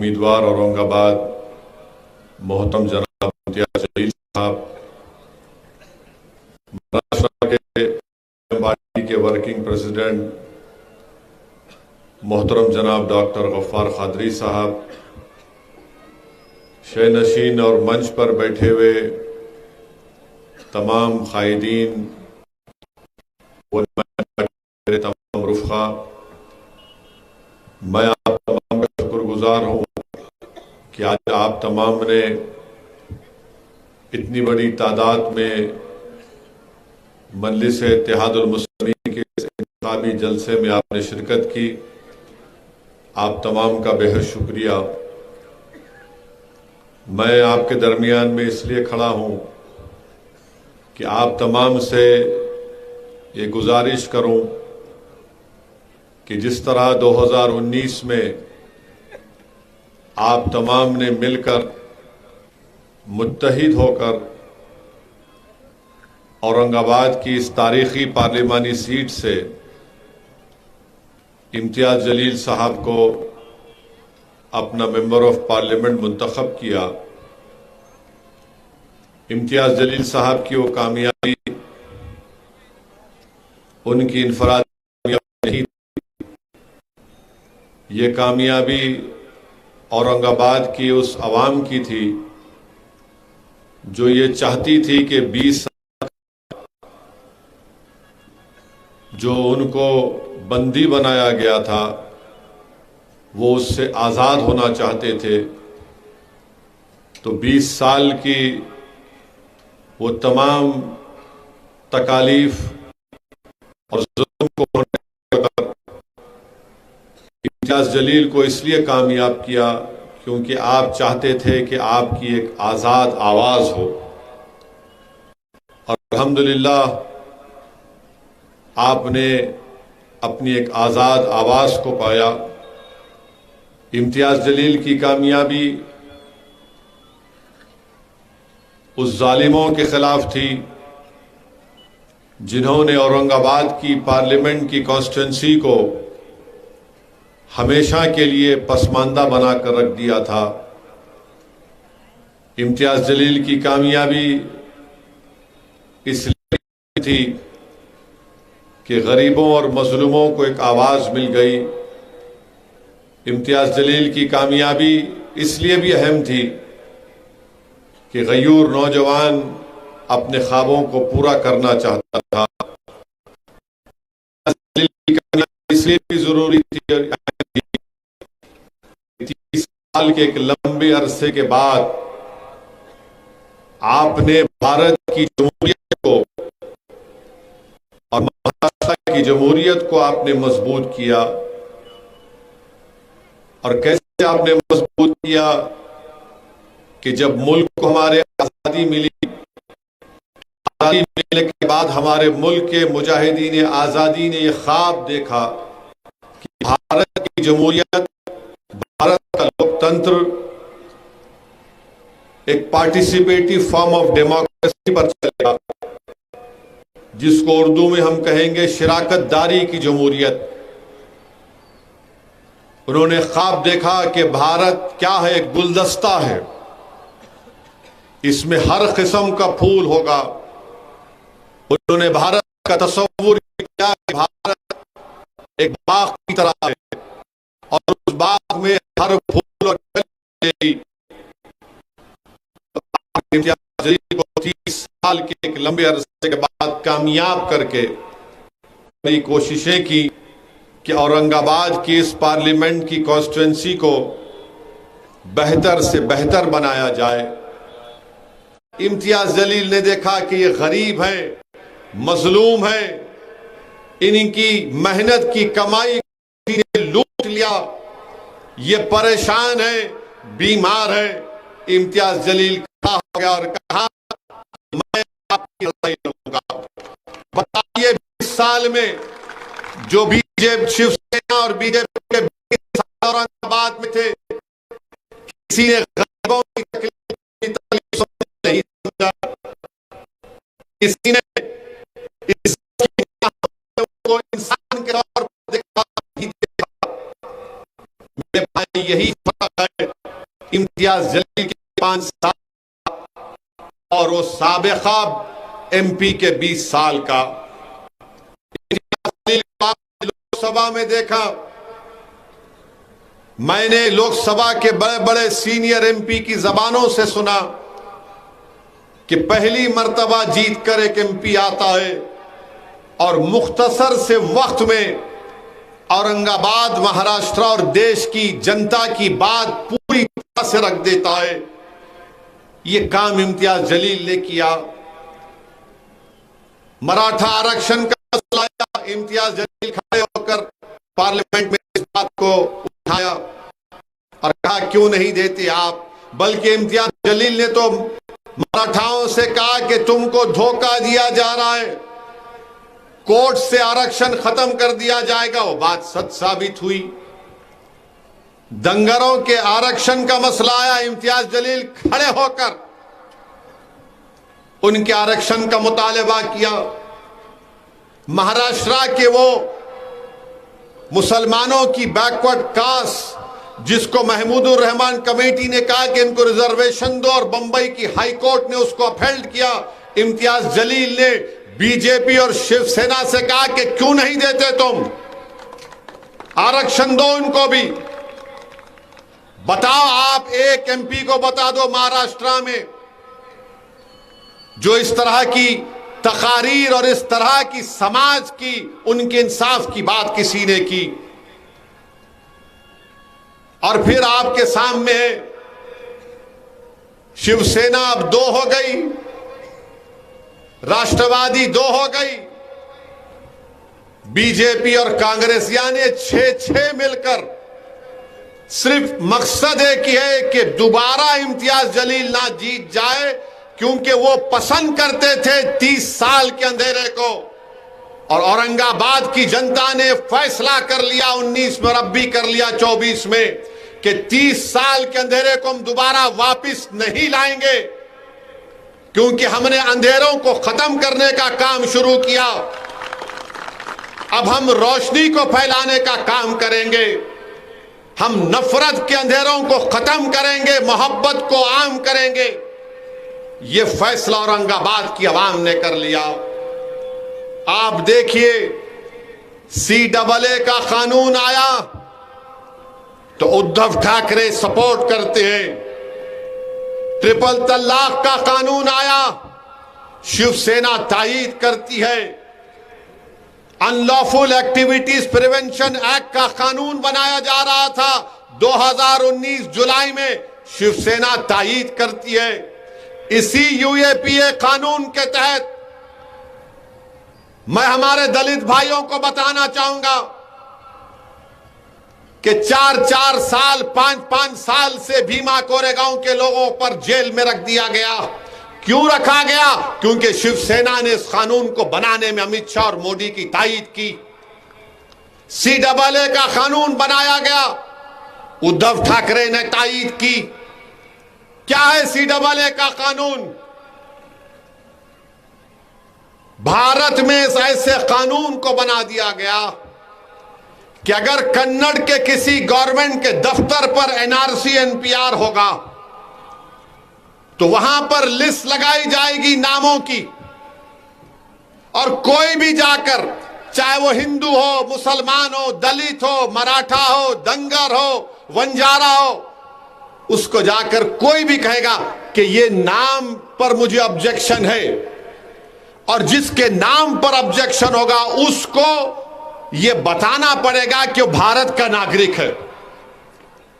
उम्मीदवार औरंगाबाद मोहतरम जनाब इम्तियाज जलील साहब, महाराष्ट्र के पार्टी के वर्किंग प्रेसिडेंट मोहतरम जनाब डॉक्टर गफ्फार कादरी साहब, शहनशीन और मंच पर बैठे हुए तमाम कायदीन व तमाम रुफ़ा, मैं आप तमाम का शुक्रगुजार हूँ कि आज आप तमाम ने इतनी बड़ी तादाद में मजलिस इत्तेहादुल मुस्लिमीन के इंतखाबी जलसे में आपने शिरकत की। आप तमाम का बेहद शुक्रिया। मैं आपके दरमियान में इसलिए खड़ा हूँ कि आप तमाम से ये गुजारिश करूँ कि जिस तरह 2019 में आप तमाम ने मिलकर मुत्तहिद होकर औरंगाबाद की इस तारीखी पार्लिमानी सीट से इम्तियाज जलील साहब को अपना मेंबर ऑफ पार्लियामेंट मुंतखब किया। इम्तियाज जलील साहब की वो कामयाबी उनकी इनफरादी कामयाबी नहीं, ये कामयाबी औरंगाबाद की उस आवाम की थी जो ये चाहती थी कि 20 जो उनको बंदी बनाया गया था वो उससे आज़ाद होना चाहते थे। तो 20 साल की वो तमाम तकालीफ और जुल्म को इम्तियाज जलील को इसलिए कामयाब किया क्योंकि आप चाहते थे कि आपकी एक आज़ाद आवाज़ हो। और अल्हम्दुलिल्लाह आपने अपनी एक आज़ाद आवाज़ को पाया। इम्तियाज जलील की कामयाबी उस जालिमों के खिलाफ थी जिन्होंने औरंगाबाद की पार्लियामेंट की कॉन्स्टिट्यूंसी को हमेशा के लिए पसमानदा बनाकर रख दिया था। इम्तियाज जलील की कामयाबी इसलिए थी कि गरीबों और मजलूमों को एक आवाज़ मिल गई। इम्तियाज जलील की कामयाबी इसलिए भी अहम थी कि गयूर नौजवान अपने ख्वाबों को पूरा करना चाहता था। इसलिए भी जरूरी थी 30 साल के एक लंबे अरसे के बाद आपने भारत की जमहूरियत को और महाराष्ट्र की जमहूरियत को आपने मजबूत किया। और कैसे आपने मजबूत किया कि जब मुल्क को हमारे आज़ादी मिली, आज़ादी मिलने के बाद हमारे मुल्क के मुजाहिदीन आज़ादी ने यह ख्वाब देखा कि भारत की जमहूरियत, भारत का लोकतंत्र एक पार्टिसिपेटिव फॉर्म ऑफ डेमोक्रेसी पर चलेगा, जिसको उर्दू में हम कहेंगे शिराकतदारी की जमहूरियत। उन्होंने ख्वाब देखा कि भारत क्या है, एक गुलदस्ता है, इसमें हर किस्म का फूल होगा। उन्होंने भारत का तस्वुर किया कि भारत एक बाग की तरह है और उस बाग में हर फूल और 30 साल के एक लंबे अरसे के बाद कामयाब करके बड़ी कोशिशें की कि औरंगाबाद की इस पार्लियामेंट की कॉन्स्टिट्यूंसी को बेहतर से बेहतर बनाया जाए। इम्तियाज जलील ने देखा कि ये गरीब हैं, मजलूम हैं, इनकी मेहनत की कमाई ने लूट लिया, ये परेशान है, बीमार है। इम्तियाज जलील खड़ा हो गया और कहा मैं आपकी लड़ाई लड़ूंगा। बताइए 20 साल में जो बीजेपी, शिवसेना और बीजेपी के औरंगाबाद में थे, किसी ने गरीबों की तकलीफ नहीं समझा, किसी ने को इंसान के तौर पर देखा नहीं देखा। मेरे भाई यही फर्क है इम्तियाज जलील के 5 साल और वो साबिका एमपी के 20 साल का। लोकसभा में देखा, मैंने लोकसभा के बड़े बड़े सीनियर एमपी की जबानों से सुना कि पहली मर्तबा जीत कर एक एमपी आता है और मुख्तसर से वक्त में औरंगाबाद, महाराष्ट्र और देश की जनता की बात पूरी तरह से रख देता है। ये काम इम्तियाज जलील ने किया। मराठा आरक्षण का मसला आया, इम्तियाज जलील खड़े होकर पार्लियामेंट में इस बात को उठाया और कहा क्यों नहीं देते आप। बल्कि इम्तियाज जलील ने तो मराठाओं से कहा कि तुमको धोखा दिया जा रहा है, कोर्ट से आरक्षण खत्म कर दिया जाएगा। वो बात सच साबित हुई। दंगरों के आरक्षण का मसला आया, इम्तियाज जलील खड़े होकर उनके आरक्षण का मुतालबा किया। महाराष्ट्र के वो मुसलमानों की बैकवर्ड कास्ट जिसको महमूदुर रहमान कमेटी ने कहा कि इनको रिजर्वेशन दो और बंबई की हाई कोर्ट ने उसको अपहेल्ड किया, इम्तियाज जलील ने बीजेपी और शिवसेना से कहा कि क्यों नहीं देते तुम, आरक्षण दो उनको भी। बताओ, आप एक एमपी को बता दो महाराष्ट्र में जो इस तरह की तकारीर और इस तरह की समाज की उनके इंसाफ की बात किसी ने की। और फिर आपके सामने शिवसेना अब 2 हो गई, राष्ट्रवादी 2 हो गई, बीजेपी और कांग्रेस यानी 6-6 मिलकर सिर्फ मकसद एक ही है कि दोबारा इम्तियाज जलील ना जीत जाए, क्योंकि वो पसंद करते थे 30 साल के अंधेरे को। और औरंगाबाद की जनता ने फैसला कर लिया 19 में और अब भी कर लिया 24 में कि 30 साल के अंधेरे को हम दोबारा वापस नहीं लाएंगे, क्योंकि हमने अंधेरों को खत्म करने का काम शुरू किया। अब हम रोशनी को फैलाने का काम करेंगे, हम नफरत के अंधेरों को खत्म करेंगे, मोहब्बत को आम करेंगे। यह फैसला औरंगाबाद की आवाम ने कर लिया। आप देखिए, CAA का कानून आया तो उद्धव ठाकरे सपोर्ट करते हैं। ट्रिपल तलाक का कानून आया, शिवसेना तायीद करती है। अनलॉफुल एक्टिविटीज प्रिवेंशन एक्ट का कानून बनाया जा रहा था 2019 जुलाई में, शिवसेना तायीद करती है। इसी UAPA कानून के तहत मैं हमारे दलित भाइयों को बताना चाहूंगा कि 4-4 साल, 5-5 साल से भीमा कोरेगांव के लोगों पर जेल में रख दिया गया। क्यों रखा गया? क्योंकि शिवसेना ने इस कानून को बनाने में अमित शाह और मोदी की तायीद की। CAA का कानून बनाया गया, उद्धव ठाकरे ने तायीद की। क्या है CAA का कानून? भारत में ऐसे कानून को बना दिया गया कि अगर कन्नड़ के किसी गवर्नमेंट के दफ्तर पर NRC NPR होगा तो वहां पर लिस्ट लगाई जाएगी नामों की, और कोई भी जाकर, चाहे वो हिंदू हो, मुसलमान हो, दलित हो, मराठा हो, दंगर हो, वंजारा हो, उसको जाकर कोई भी कहेगा कि ये नाम पर मुझे ऑब्जेक्शन है, और जिसके नाम पर ऑब्जेक्शन होगा उसको ये बताना पड़ेगा कि वो भारत का नागरिक है।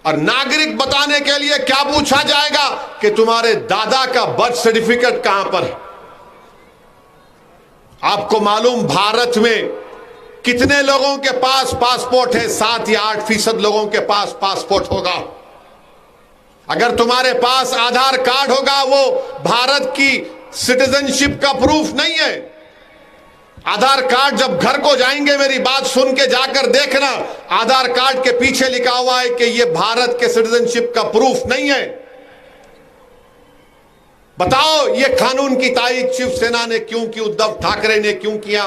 और नागरिक बताने के लिए क्या पूछा जाएगा कि तुम्हारे दादा का बर्थ सर्टिफिकेट कहां पर है। आपको मालूम भारत में कितने लोगों के पास पासपोर्ट है? 7 या 8% लोगों के पास पासपोर्ट होगा। अगर तुम्हारे पास आधार कार्ड होगा, वो भारत की सिटीजनशिप का प्रूफ नहीं है। आधार कार्ड जब घर को जाएंगे, मेरी बात सुन के जाकर देखना, आधार कार्ड के पीछे लिखा हुआ है कि यह भारत के सिटीजनशिप का प्रूफ नहीं है। बताओ, यह कानून की तायीद शिवसेना ने क्यों की, उद्धव ठाकरे ने क्यों किया?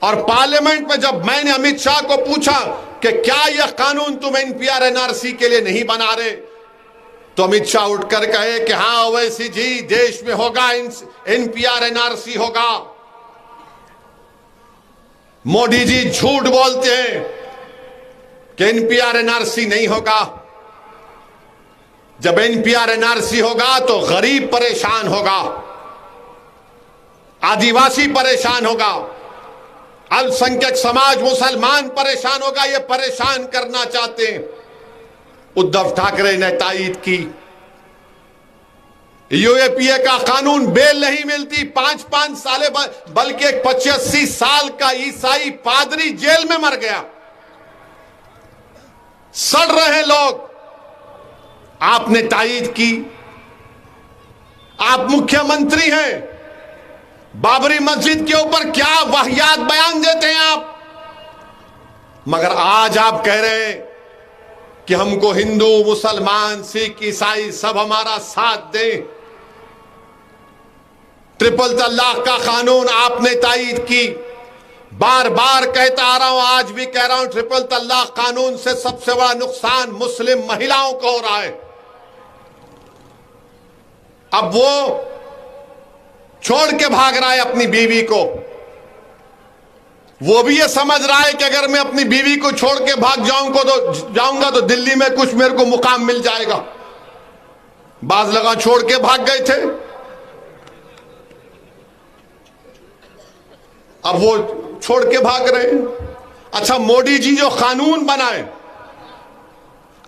और पार्लियामेंट में जब मैंने अमित शाह को पूछा कि क्या यह कानून तुम एनपीआर एनआरसी के लिए नहीं बना रहे, तो अमित शाह उठकर कहे कि हाँ ओवैसी जी, देश में होगा एनपीआर एनआरसी होगा। मोदी जी झूठ बोलते हैं कि एनपीआर एनआरसी नहीं होगा। जब एनपीआर एनआरसी होगा तो गरीब परेशान होगा, आदिवासी परेशान होगा, अल्पसंख्यक समाज मुसलमान परेशान होगा। ये परेशान करना चाहते हैं। उद्धव ठाकरे ने तायीद की। यूएपीए का कानून बेल नहीं मिलती, 5-5 साल, बल्कि एक 85 साल का ईसाई पादरी जेल में मर गया। सड़ रहे लोग, आपने तायीद की। आप मुख्यमंत्री हैं, बाबरी मस्जिद के ऊपर क्या वाहियात बयान देते हैं आप। मगर आज आप कह रहे हैं कि हमको हिंदू, मुसलमान, सिख, ईसाई सब हमारा साथ दें। ट्रिपल तलाक का कानून आपने तायीद की। बार बार कहता आ रहा हूं, आज भी कह रहा हूं, ट्रिपल तलाक कानून से सबसे बड़ा नुकसान मुस्लिम महिलाओं को हो रहा है। अब वो छोड़ के भाग रहा है अपनी बीवी को। वो भी ये समझ रहा है कि अगर मैं अपनी बीवी को छोड़ के भाग जाऊंगा तो दिल्ली में कुछ मेरे को मुकाम मिल जाएगा। बाज लगा छोड़ के भाग गए थे, अब वो छोड़ के भाग रहे हैं। अच्छा, मोदी जी जो कानून बनाए,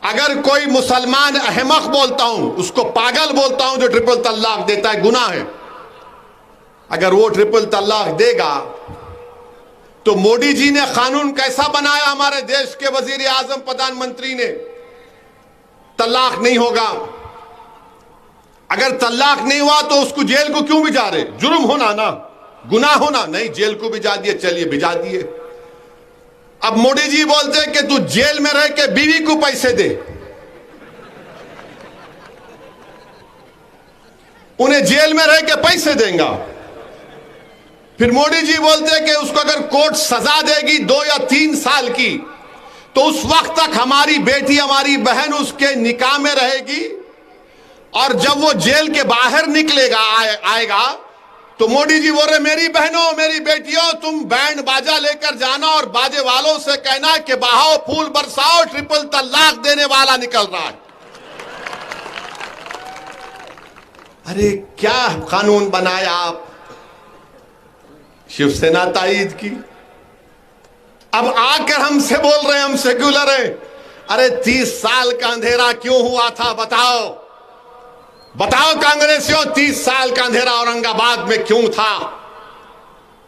अगर कोई मुसलमान अहमक बोलता हूं, उसको पागल बोलता हूं, जो ट्रिपल तलाक देता है, गुनाह है। अगर वो ट्रिपल तलाक देगा तो मोदी जी ने कानून कैसा बनाया, हमारे देश के वजीर आजम प्रधानमंत्री ने, तलाक नहीं होगा। अगर तलाक नहीं हुआ तो उसको जेल को क्यों भिजा रहे? जुर्म होना ना, गुनाह होना नहीं, जेल को भिजा दिए, चलिए भिजा दिए। अब मोदी जी बोलते हैं कि तू जेल में रह के बीवी को पैसे दे। उन्हें जेल में रह के पैसे देगा। फिर मोदी जी बोलते हैं कि उसको अगर कोर्ट सजा देगी 2 या 3 साल की, तो उस वक्त तक हमारी बेटी, हमारी बहन उसके निकाह में रहेगी, और जब वो जेल के बाहर निकलेगा, आएगा, तो मोदी जी बोल रहे, मेरी बहनों, मेरी बेटियों, तुम बैंड बाजा लेकर जाना और बाजे वालों से कहना कि बहाओ, फूल बरसाओ, ट्रिपल तलाक देने वाला निकल रहा है। अरे क्या कानून बनाया आप। शिवसेना तायीद की। अब आकर हमसे बोल रहे हैं हम सेक्युलर हैं। अरे 30 साल का अंधेरा क्यों हुआ था, बताओ बताओ कांग्रेसियों, 30 साल का अंधेरा औरंगाबाद में क्यों था?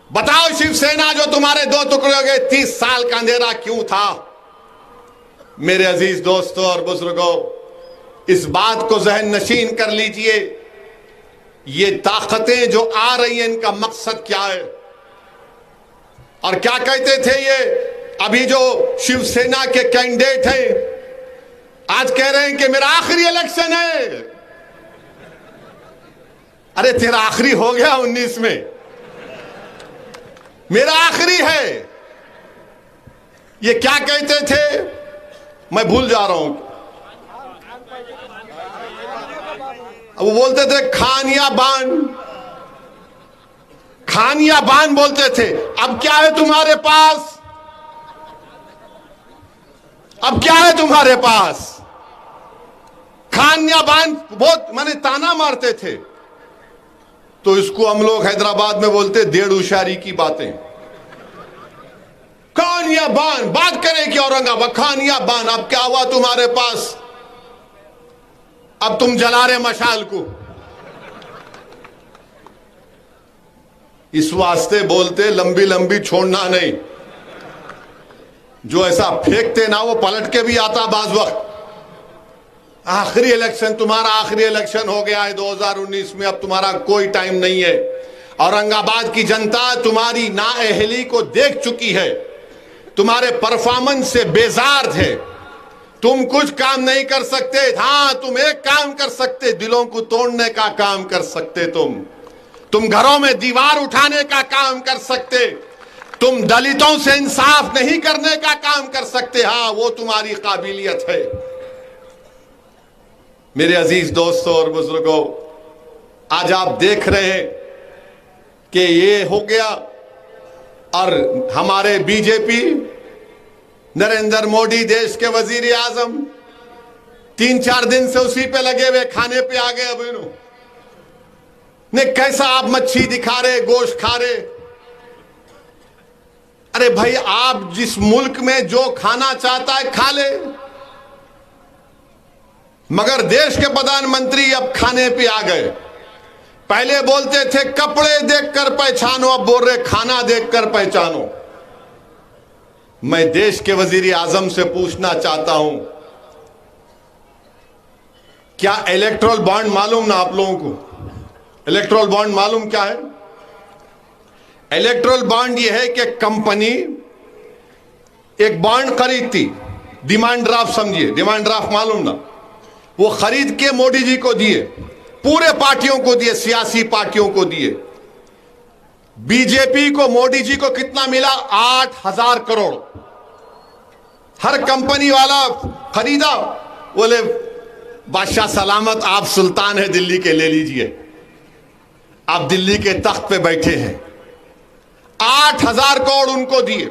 बताओ शिवसेना जो तुम्हारे 2 टुकड़े हो गए, 30 साल का अंधेरा क्यों था? मेरे अजीज दोस्तों और बुजुर्गों, इस बात को जहन नशीन कर लीजिए। ये ताकतें जो आ रही हैं, इनका मकसद क्या है और क्या कहते थे ये? अभी जो शिवसेना के कैंडिडेट हैं आज कह रहे हैं कि मेरा आखिरी इलेक्शन है। अरे तेरा आखिरी हो गया 19 में, मेरा आखिरी है। ये क्या कहते थे, मैं भूल जा रहा हूं। वो बोलते थे खानिया बान, खानिया बान बोलते थे। अब क्या है तुम्हारे पास? अब क्या है तुम्हारे पास? खानिया बान बहुत माने ताना मारते थे। तो इसको हम लोग हैदराबाद में बोलते डेढ़ उशारी की बातें। खानिया बान बात करें कि औरंगाबाद खानिया बान। अब क्या हुआ तुम्हारे पास? अब तुम जला रहे मशाल को। इस वास्ते बोलते लंबी लंबी छोड़ना नहीं। जो ऐसा फेंकते ना वो पलट के भी आता बाज वक्त। आखिरी इलेक्शन, तुम्हारा आखिरी इलेक्शन हो गया है 2019 में। अब तुम्हारा कोई टाइम नहीं है। औरंगाबाद की जनता तुम्हारी नाअहली को देख चुकी है, तुम्हारे परफॉर्मेंस से बेजार थे। तुम कुछ काम नहीं कर सकते। हाँ, तुम एक काम कर सकते, दिलों को तोड़ने का काम कर सकते। तुम घरों में दीवार उठाने का काम कर सकते। तुम दलितों से इंसाफ नहीं करने का काम कर सकते, हां वो तुम्हारी काबिलियत है। मेरे अजीज दोस्तों और बुजुर्गों, आज आप देख रहे हैं कि ये हो गया और हमारे बीजेपी नरेंद्र मोदी देश के वजीर आजम 3-4 दिन से उसी पे लगे हुए, खाने पे आ गए। अब इन्होंने कैसा आप मच्छी दिखा रहे, गोश्त खा रहे। अरे भाई, आप जिस मुल्क में जो खाना चाहता है खा ले, मगर देश के प्रधानमंत्री अब खाने पे आ गए। पहले बोलते थे कपड़े देखकर पहचानो, अब बोल रहे खाना देखकर पहचानो। मैं देश के वजीर आजम से पूछना चाहता हूं, क्या इलेक्ट्रल बॉन्ड मालूम ना आप लोगों को? इलेक्ट्रल बॉन्ड मालूम क्या है? इलेक्ट्रल बॉन्ड यह है कि कंपनी एक बॉन्ड खरीदती, डिमांड ड्राफ्ट समझिए, डिमांड ड्राफ्ट मालूम ना, वो खरीद के मोदी जी को दिए, पूरे पार्टियों को दिए, सियासी पार्टियों को दिए। बीजेपी को मोदी जी को कितना मिला? 8,000 करोड़। हर कंपनी वाला खरीदा, बोले बादशाह सलामत, आप सुल्तान है दिल्ली के, ले लीजिए, आप दिल्ली के तख्त पे बैठे हैं। 8,000 करोड़ उनको दिए।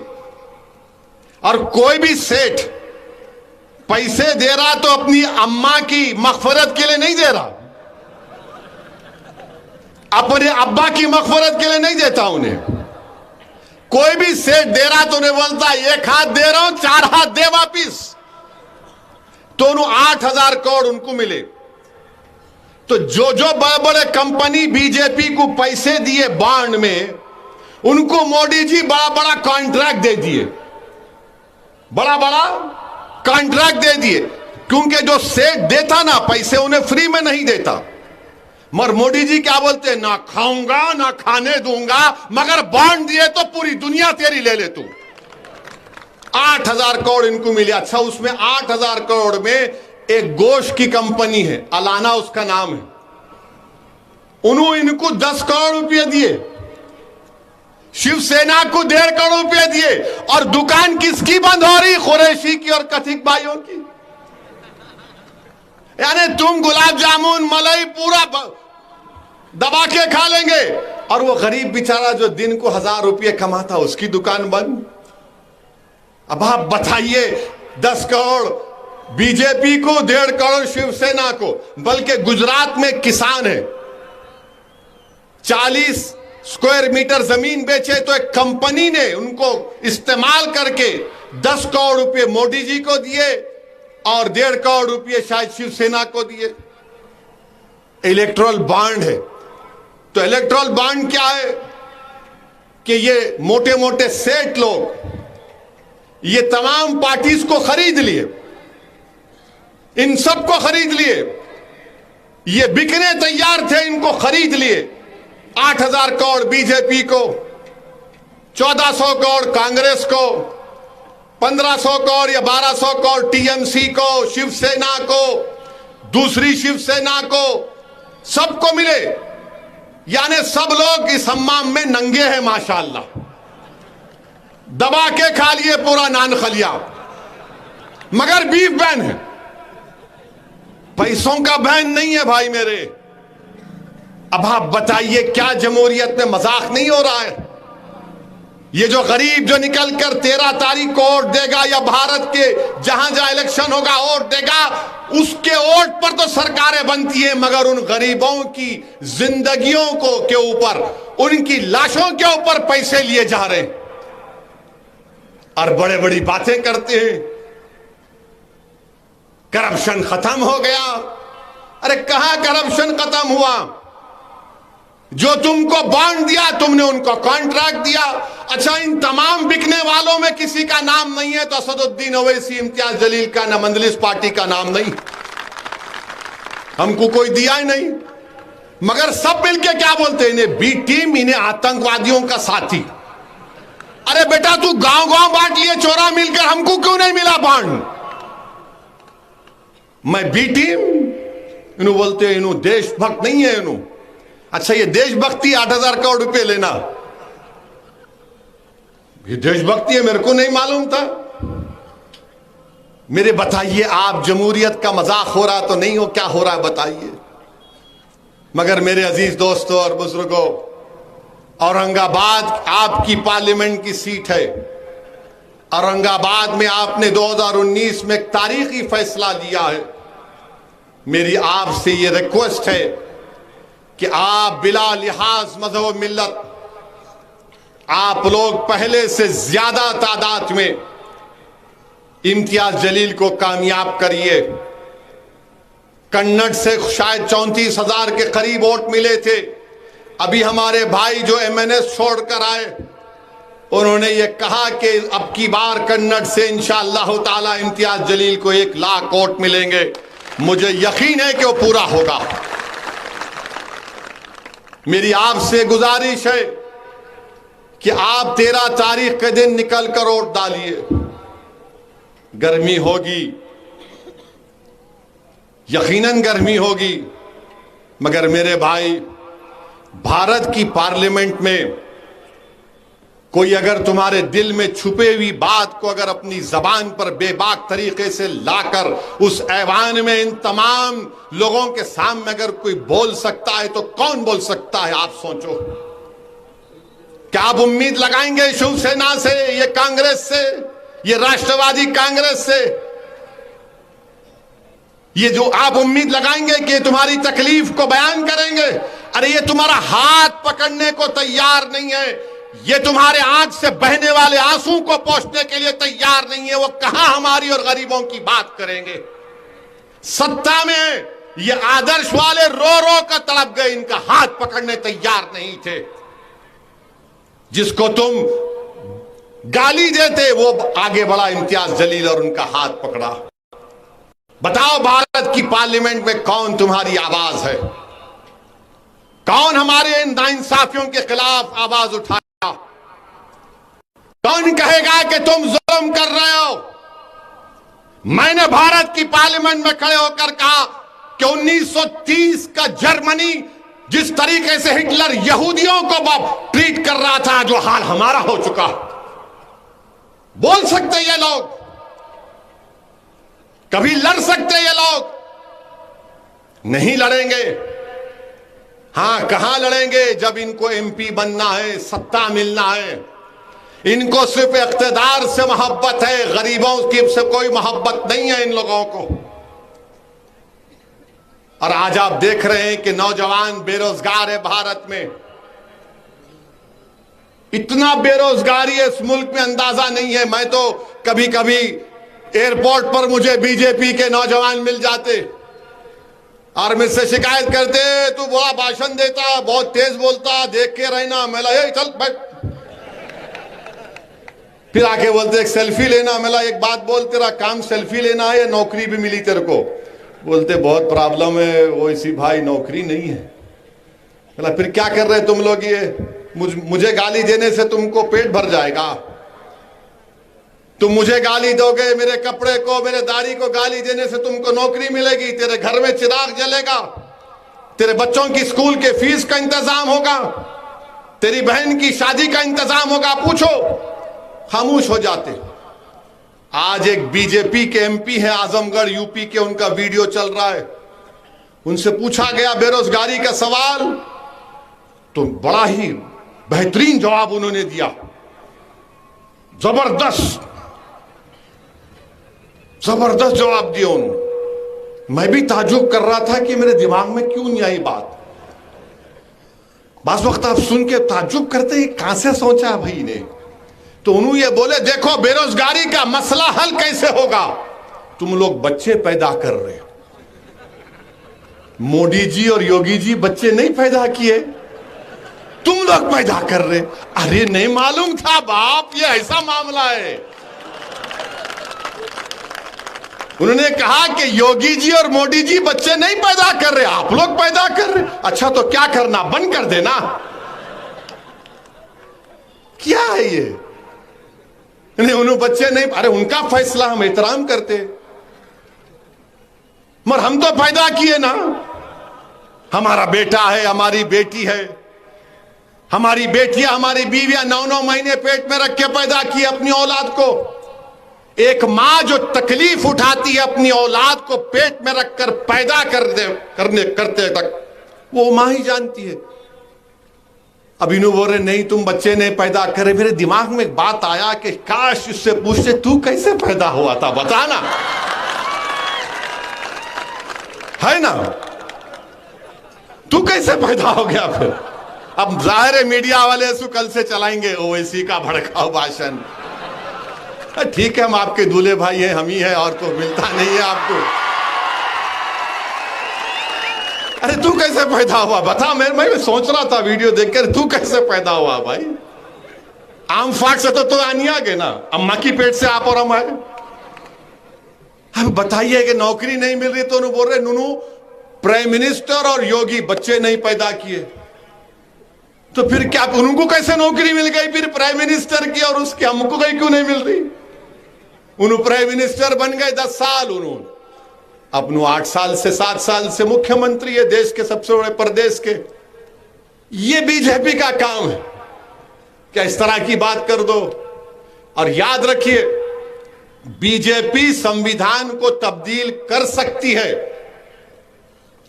और कोई भी सेठ पैसे दे रहा तो अपनी अम्मा की मगफरत के लिए नहीं दे रहा, अपने अब्बा की मगफरत के लिए नहीं देता उन्हें। कोई भी सेठ दे रहा तो उन्हें बोलता एक हाथ दे रहा हूं, 4 हाथ दे वापिस। तो उन्हें 8,000 करोड़ उनको मिले। तो जो जो बड़े बड़े कंपनी बीजेपी को पैसे दिए बॉन्ड में, उनको मोदी जी बड़ा बड़ा कॉन्ट्रैक्ट दे दिए, बड़ा बड़ा कॉन्ट्रैक्ट दे दिए। क्योंकि जो सेठ देता ना पैसे, उन्हें फ्री में नहीं देता। मगर मोदी जी क्या बोलते हैं? ना खाऊंगा ना खाने दूंगा, मगर बॉन्ड दिए तो पूरी दुनिया तेरी ले ले तू। 8,000 करोड़ इनको मिले। अच्छा, उसमें 8,000 करोड़ में एक गोश्त की कंपनी है, अलाना उसका नाम है, उन्होंने इनको 10 करोड़ रुपए दिए, शिवसेना को 1.5 करोड़ रुपए दिए। और दुकान किसकी बंद हो रही? कुरैशी की और कथिक भाइयों की। यानी तुम गुलाब जामुन मलाई पूरा दबा के खा लेंगे, और वो गरीब बेचारा जो दिन को 1,000 रुपये कमाता, उसकी दुकान बंद। अब आप बताइए, 10 करोड़ बीजेपी को, 1.5 करोड़ शिवसेना को। बल्कि गुजरात में किसान है, 40 स्क्वायर मीटर जमीन बेचे तो एक कंपनी ने उनको इस्तेमाल करके 10 करोड़ रुपए मोदी जी को दिए और 1.5 करोड़ रुपए शायद शिवसेना को दिए। इलेक्ट्रल बॉन्ड है। तो इलेक्ट्रल बॉन्ड क्या है कि ये मोटे मोटे सेठ लोग ये तमाम पार्टीज को खरीद लिए, इन सबको खरीद लिए, ये बिकने तैयार थे, इनको खरीद लिए। 8,000 करोड़ बीजेपी को, 1,400 करोड़ कांग्रेस को, 1,500 करोड़ या 1,200 करोड़ टीएमसी को, शिवसेना को, दूसरी शिवसेना को, सबको मिले। यानी सब लोग इस हम्माम में नंगे हैं माशाअल्लाह, दबा के खा लिए पूरा नान खलिया, मगर बीफ बैन है, पैसों का बैन नहीं है भाई मेरे। अब आप बताइए, क्या जमहूरियत में मजाक नहीं हो रहा है? ये जो गरीब जो निकल कर 13 तारीख को वोट देगा, या भारत के जहां जहां इलेक्शन होगा वोट देगा, उसके वोट पर तो सरकारें बनती है, मगर उन गरीबों की जिंदगियों को के ऊपर, उनकी लाशों के ऊपर पैसे लिए जा रहे हैं और बड़े बड़ी बातें करते हैं, करप्शन खत्म हो गया। अरे कहां करप्शन खत्म हुआ? जो तुमको बॉन्ड दिया, तुमने उनको कॉन्ट्रैक्ट दिया। अच्छा, इन तमाम बिकने वालों में किसी का नाम नहीं है तो असदुद्दीन ओवैसी, इम्तियाज जलील का ना, मंजलिस पार्टी का नाम नहीं, हमको कोई दिया ही नहीं। मगर सब मिलके क्या बोलते हैं? इन्हें बी टीम, इन्हें आतंकवादियों का साथी। अरे बेटा, तू गांव गांव बांट लिए चोरा मिलकर, हमको क्यों नहीं मिला बॉन्ड? मैं बी टीम, इन्हों बोलते हैं इन्हों देशभक्त नहीं है इन्हों। अच्छा, ये देशभक्ति 8,000 करोड़ रुपए लेना, ये देशभक्ति है, मेरे को नहीं मालूम था। मेरे बताइए, आप जमहूरियत का मजाक हो रहा तो नहीं हो, क्या हो रहा है बताइए। मगर मेरे अजीज दोस्तों और बुजुर्गों, औरंगाबाद आपकी पार्लियामेंट की सीट है। औरंगाबाद में आपने 2019 में एक तारीखी फैसला लिया है। मेरी आपसे ये रिक्वेस्ट है कि आप बिला लिहाज मजहब मिल्लत, आप लोग पहले से ज्यादा तादाद में इम्तियाज जलील को कामयाब करिए। कन्नड़ से शायद 34,000 के करीब वोट मिले थे। अभी हमारे भाई जो MNS छोड़कर आए, उन्होंने ये कहा कि अब की बार कन्नड़ से इंशाअल्लाह ताला इम्तियाज जलील को 1 लाख वोट मिलेंगे। मुझे यकीन है कि वो पूरा होगा। मेरी आपसे गुजारिश है कि आप 13 तारीख के दिन निकल कर वोट डालिए। गर्मी होगी, यकीनन गर्मी होगी, मगर मेरे भाई, भारत की पार्लियामेंट में कोई अगर तुम्हारे दिल में छुपे हुई बात को अगर अपनी जबान पर बेबाक तरीके से लाकर उस ऐवान में इन तमाम लोगों के सामने अगर कोई बोल सकता है तो कौन बोल सकता है? आप सोचो। क्या आप उम्मीद लगाएंगे शिवसेना से, ये कांग्रेस से, ये राष्ट्रवादी कांग्रेस से? ये जो आप उम्मीद लगाएंगे कि तुम्हारी तकलीफ को बयान करेंगे? अरे ये तुम्हारा हाथ पकड़ने को तैयार नहीं है, ये तुम्हारे आंख से बहने वाले आंसू को पोंछने के लिए तैयार नहीं है। वो कहां हमारी और गरीबों की बात करेंगे? सत्ता में ये आदर्श वाले रो रो कर तड़प गए, इनका हाथ पकड़ने तैयार नहीं थे। जिसको तुम गाली देते वो आगे बढ़ा इम्तियाज जलील और उनका हाथ पकड़ा। बताओ, भारत की पार्लियामेंट में कौन तुम्हारी आवाज है? कौन हमारे इन नाइंसाफियों के खिलाफ आवाज उठाएगा? कौन कहेगा कि तुम जुल्म कर रहे हो? मैंने भारत की पार्लियामेंट में खड़े होकर कहा कि 1930 का जर्मनी जिस तरीके से हिटलर यहूदियों को ट्रीट कर रहा था, जो हाल हमारा हो चुका। बोल सकते ये लोग? कभी लड़ सकते ये लोग? नहीं लड़ेंगे। हां, कहां लड़ेंगे? जब इनको MP बनना है, सत्ता मिलना है। इनको सिर्फ इख्तिदार से मोहब्बत है, गरीबों की से कोई मोहब्बत नहीं है इन लोगों को। और आज आप देख रहे हैं कि नौजवान बेरोजगार है भारत में। इतना बेरोजगारी है इस मुल्क में, अंदाजा नहीं है। मैं तो कभी कभी एयरपोर्ट पर मुझे BJP के नौजवान मिल जाते और मुझसे शिकायत करते, तू बड़ा भाषण देता, बहुत तेज बोलता, देख के रहना। मैं ला चल बैठ। फिर आके बोलते एक सेल्फी लेना। मैं ला एक बात बोल, तेरा काम सेल्फी लेना है या नौकरी भी मिली तेरे को? बोलते बहुत प्रॉब्लम है, वो इसी भाई नौकरी नहीं है। बोला फिर क्या कर रहे तुम लोग? ये मुझे गाली देने से तुमको पेट भर जाएगा? तुम मुझे गाली दोगे, मेरे कपड़े को, मेरे दाढ़ी को गाली देने से तुमको नौकरी मिलेगी? तेरे घर में चिराग जलेगा? तेरे बच्चों की स्कूल के फीस का इंतजाम होगा? तेरी बहन की शादी का इंतजाम होगा? पूछो। खामोश हो जाते। आज एक BJP के MP है आजमगढ़ UP के, उनका वीडियो चल रहा है। उनसे पूछा गया बेरोजगारी का सवाल, तो बड़ा ही बेहतरीन जवाब उन्होंने दिया, जबरदस्त जबरदस्त जवाब दिया उन्होंने। मैं भी ताज्जुब कर रहा था कि मेरे दिमाग में क्यों नहीं आई बात। बास वक्त आप सुन के ताज्जुब करते हैं, कहां से सोचा भाई ने? तो उन्होंने ये बोले, देखो बेरोजगारी का मसला हल कैसे होगा? तुम लोग बच्चे पैदा कर रहे हो। मोदी जी और योगी जी बच्चे नहीं पैदा किए, तुम लोग पैदा कर रहे। अरे नहीं मालूम था बाप, ये ऐसा मामला है। उन्होंने कहा कि योगी जी और मोदी जी बच्चे नहीं पैदा कर रहे, आप लोग पैदा कर रहे। अच्छा तो क्या करना, बंद कर देना? क्या है ये? नहीं, उन्हें बच्चे नहीं, अरे उनका फैसला, हम एहतराम करते, मगर हम तो पैदा किए ना। हमारा बेटा है, हमारी बेटी है, हमारी बेटियां, हमारी बीवियां 9-9 महीने पेट में रख के पैदा की अपनी औलाद को। एक मां जो तकलीफ उठाती है अपनी औलाद को पेट में रखकर पैदा करते तक, वो मां ही जानती है। अब इन्हों बोल रहे नहीं तुम बच्चे नहीं पैदा करे। मेरे दिमाग में एक बात आया कि काश इससे पूछते तू कैसे पैदा हुआ था, बताना, है ना, तू कैसे पैदा हो गया फिर। अब जाहिर है मीडिया वाले कल से चलाएंगे ओवैसी का भड़काऊ भाषण। ठीक है, हम आपके दूल्हे भाई हैं, हम ही हैं, और तो मिलता नहीं है आपको। अरे तू कैसे पैदा हुआ बता। मैं सोच रहा था वीडियो देखकर, तू कैसे पैदा हुआ भाई। आम फाक से तो आनी आ गए ना, अम्मा की पेट से आप और हम आए। अब बताइए कि नौकरी नहीं मिल रही तो उन्होंने बोल रहे नूनू प्राइम मिनिस्टर और योगी बच्चे नहीं पैदा किए, तो फिर क्या उनको कैसे नौकरी मिल गई फिर प्राइम मिनिस्टर की, और उसकी हमको कहीं क्यों नहीं मिल रही। उन्होंने प्राइम मिनिस्टर बन गए 10 साल, उन्होंने अपनों 8 साल से 7 साल से मुख्यमंत्री है देश के सबसे बड़े प्रदेश के। ये बीजेपी का काम है क्या इस तरह की बात कर दो। और याद रखिए, बीजेपी संविधान को तब्दील कर सकती है।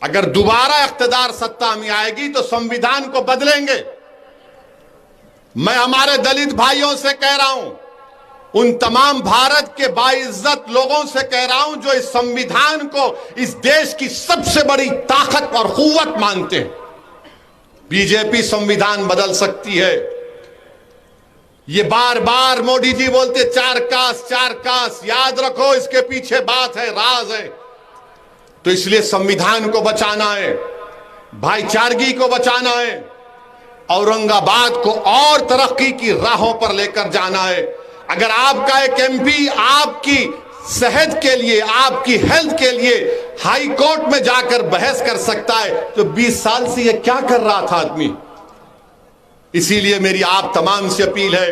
अगर दोबारा इख्तिदार सत्ता में आएगी तो संविधान को बदलेंगे। मैं हमारे दलित भाइयों से कह रहा हूं, उन तमाम भारत के बाइज्जत लोगों से कह रहा हूं जो इस संविधान को इस देश की सबसे बड़ी ताकत और कुव्वत मानते हैं, बीजेपी संविधान बदल सकती है। ये बार बार मोदी जी बोलते 4 कास्ट, याद रखो इसके पीछे बात है, राज है। तो इसलिए संविधान को बचाना है, भाईचारगी को बचाना है, औरंगाबाद को और तरक्की की राहों पर लेकर जाना है। अगर आपका एक एमपी आपकी सेहत के लिए, आपकी हेल्थ के लिए हाई कोर्ट में जाकर बहस कर सकता है, तो 20 साल से ये क्या कर रहा था आदमी। इसीलिए मेरी आप तमाम से अपील है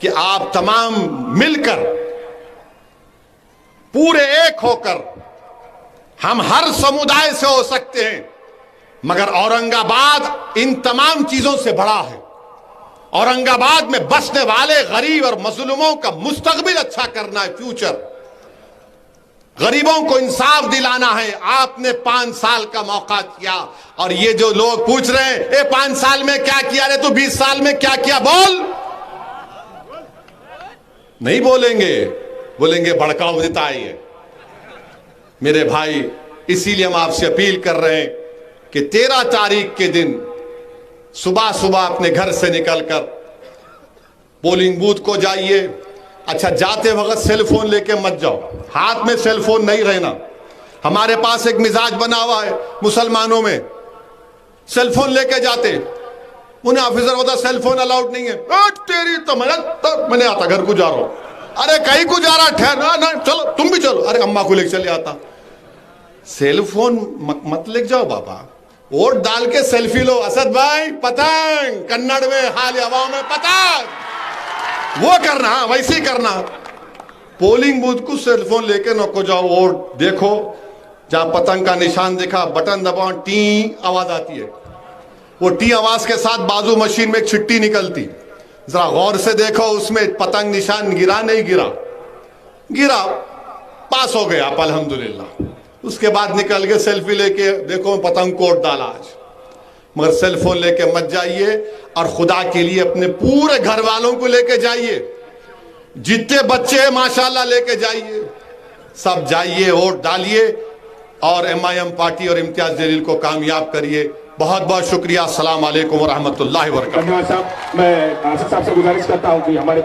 कि आप तमाम मिलकर, पूरे एक होकर, हम हर समुदाय से हो सकते हैं, मगर औरंगाबाद इन तमाम चीजों से बड़ा है। औरंगाबाद में बसने वाले गरीब और मजलूमों का मुस्तकबिल अच्छा करना है, फ्यूचर, गरीबों को इंसाफ दिलाना है। आपने 5 साल का मौका दिया, और ये जो लोग पूछ रहे हैं ए 5 साल में क्या किया रे, तू 20 साल में क्या किया, बोल। नहीं बोलेंगे, बोलेंगे भड़काऊ नेता है। मेरे भाई, इसीलिए हम आपसे अपील कर रहे हैं कि 13 तारीख के दिन सुबह सुबह अपने घर से निकलकर पोलिंग बूथ को जाइए। अच्छा, जाते वक्त सेल फोन लेके मत जाओ, हाथ में सेल फोन नहीं रहना। हमारे पास एक मिजाज बना हुआ है मुसलमानों में, सेल फोन लेके जाते, उन्हें ऑफिसर होता सेल फोन अलाउड नहीं है। तेरी तो मैंने आता घर को जा रहा हूं, अरे कहीं को जा रहा, ठहर ना, चलो तुम भी चलो, अरे अम्मा को लेके चले आता। सेल फोन मत लेके जाओ बाबा, वोट डाल के सेल्फी लो। असद भाई पतंग, कन्नड़ में हाल हवा में पतंग, वो करना, वैसे ही करना। पोलिंग बूथ को सेल फोन लेके नको जाओ, वोट देखो, जहां पतंग का निशान दिखा बटन दबाओ, टी आवाज आती है, वो टी आवाज के साथ बाजू मशीन में एक चिट्ठी निकलती, जरा गौर से देखो, उसमें पतंग निशान गिरा नहीं गिरा, गिरा, पास हो गया आप अल्हम्दुलिल्लाह। उसके बाद निकल के सेल्फी लेके देखो पतंग कोट डाला आज। मगर सेल फोन लेके मत जाइए, और खुदा के लिए अपने पूरे घर वालों को लेके जाइए, जितने बच्चे हैं माशाल्लाह लेके जाइए, सब जाइए, वोट डालिए, और MIM पार्टी और इम्तियाज जलील को कामयाब करिए। बहुत बहुत शुक्रिया। अस्सलाम वालेकुम व रहमतुल्लाहि व बरकातहू। धन्यवाद साहब। मैं आसिफ साहब से गुजारिश करता हूँ कि हमारे